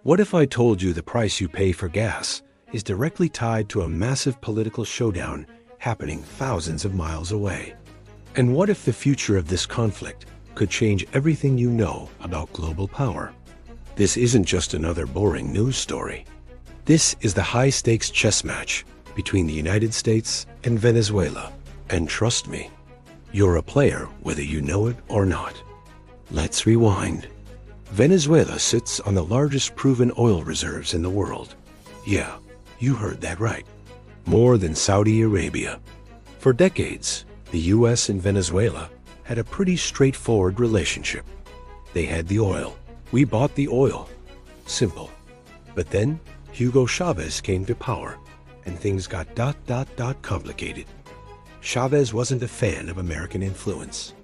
What if I told you the price you pay for gas is directly tied to a massive political showdown happening thousands of miles away? And what if the future of this conflict could change everything you know about global power? This isn't just another boring news story. This is the high-stakes chess match between the United States and Venezuela. And trust me, you're a player whether you know it or not. Let's rewind. Venezuela sits on the largest proven oil reserves in the world. Yeah, you heard that right. More than Saudi Arabia. For decades, the US and Venezuela had a pretty straightforward relationship. They had the oil. We bought the oil. Simple. But then, Hugo Chavez came to power, and things got complicated. Chavez wasn't a fan of American influence.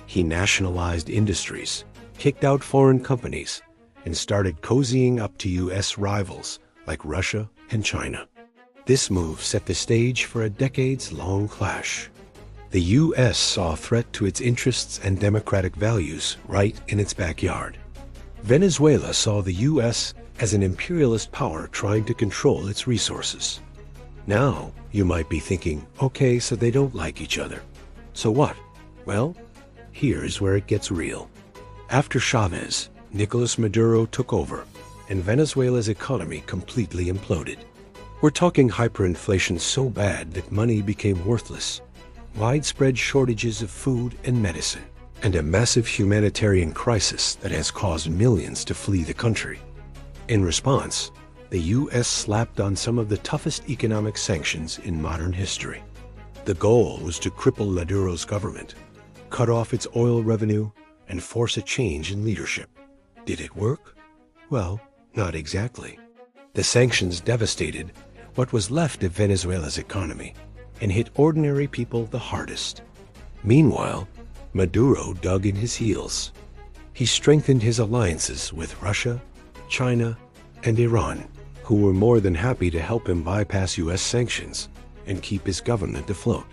He nationalized industries, kicked out foreign companies, and started cozying up to US rivals like Russia and China. This move set the stage for a decades-long clash. The US saw a threat to its interests and democratic values right in its backyard. Venezuela saw the US as an imperialist power trying to control its resources. Now, you might be thinking, okay, so they don't like each other. So what? Well, here's where it gets real. After Chavez, Nicolas Maduro took over, and Venezuela's economy completely imploded. We're talking hyperinflation so bad that money became worthless, widespread shortages of food and medicine, and a massive humanitarian crisis that has caused millions to flee the country. In response, the US slapped on some of the toughest economic sanctions in modern history. The goal was to cripple Maduro's government, cut off its oil revenue, and force a change in leadership. Did it work? Well, not exactly. The sanctions devastated what was left of Venezuela's economy and hit ordinary people the hardest. Meanwhile, Maduro dug in his heels. He strengthened his alliances with Russia, China, and Iran, who were more than happy to help him bypass US sanctions and keep his government afloat.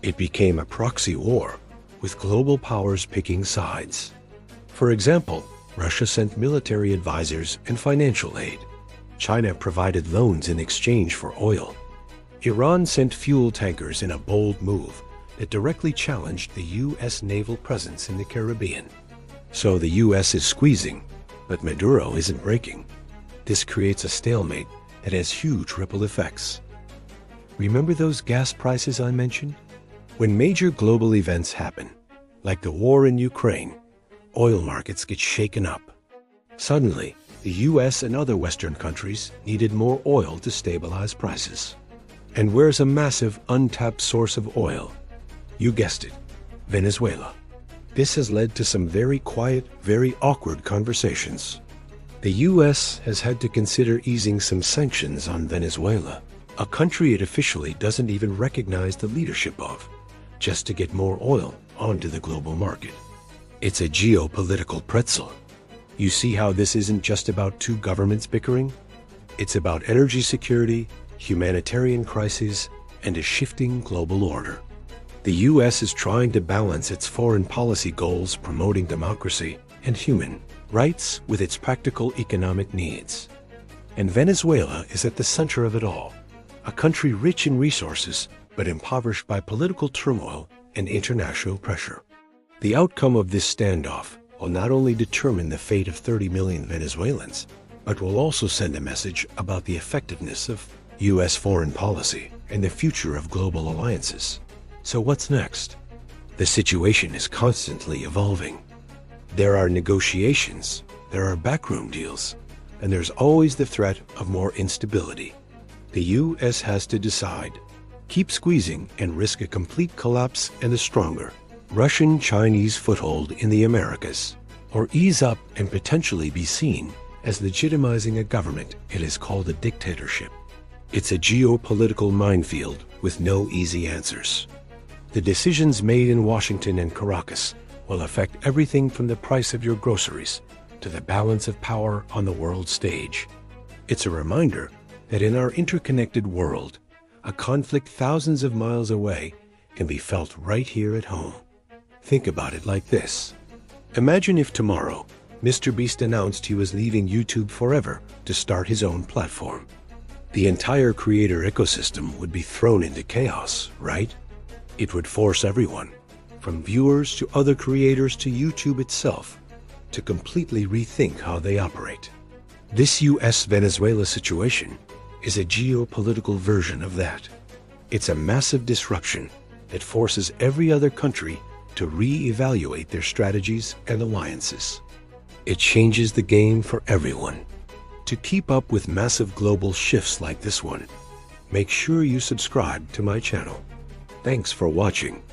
It became a proxy war, with global powers picking sides. For example, Russia sent military advisors and financial aid. China provided loans in exchange for oil. Iran sent fuel tankers in a bold move that directly challenged the US naval presence in the Caribbean. So the US is squeezing, but Maduro isn't breaking. This creates a stalemate that has huge ripple effects. Remember those gas prices I mentioned? When major global events happen, like the war in Ukraine, oil markets get shaken up. Suddenly, the US and other Western countries needed more oil to stabilize prices. And where's a massive untapped source of oil? You guessed it, Venezuela. This has led to some very quiet, very awkward conversations. The US has had to consider easing some sanctions on Venezuela, a country it officially doesn't even recognize the leadership of, just to get more oil onto the global market. It's a geopolitical pretzel. You see how this isn't just about two governments bickering? It's about energy security, humanitarian crises, and a shifting global order. The US is trying to balance its foreign policy goals promoting democracy and human rights with its practical economic needs. And Venezuela is at the center of it all, a country rich in resources but impoverished by political turmoil and international pressure. The outcome of this standoff will not only determine the fate of 30 million Venezuelans, but will also send a message about the effectiveness of US foreign policy and the future of global alliances. So what's next? The situation is constantly evolving. There are negotiations, there are backroom deals, and there's always the threat of more instability. The US has to decide: keep squeezing and risk a complete collapse and a stronger Russian-Chinese foothold in the Americas, or ease up and potentially be seen as legitimizing a government it has called a dictatorship. It's a geopolitical minefield with no easy answers. The decisions made in Washington and Caracas will affect everything from the price of your groceries to the balance of power on the world stage. It's a reminder that in our interconnected world, a conflict thousands of miles away can be felt right here at home. Think about it like this. Imagine if tomorrow Mr. Beast announced he was leaving YouTube forever to start his own platform. The entire creator ecosystem would be thrown into chaos, right? It would force everyone, from viewers to other creators to YouTube itself, to completely rethink how they operate. This US-Venezuela situation is a geopolitical version of that. It's a massive disruption that forces every other country to re-evaluate their strategies and alliances. It changes the game for everyone. To keep up with massive global shifts like this one, make sure you subscribe to my channel. Thanks for watching.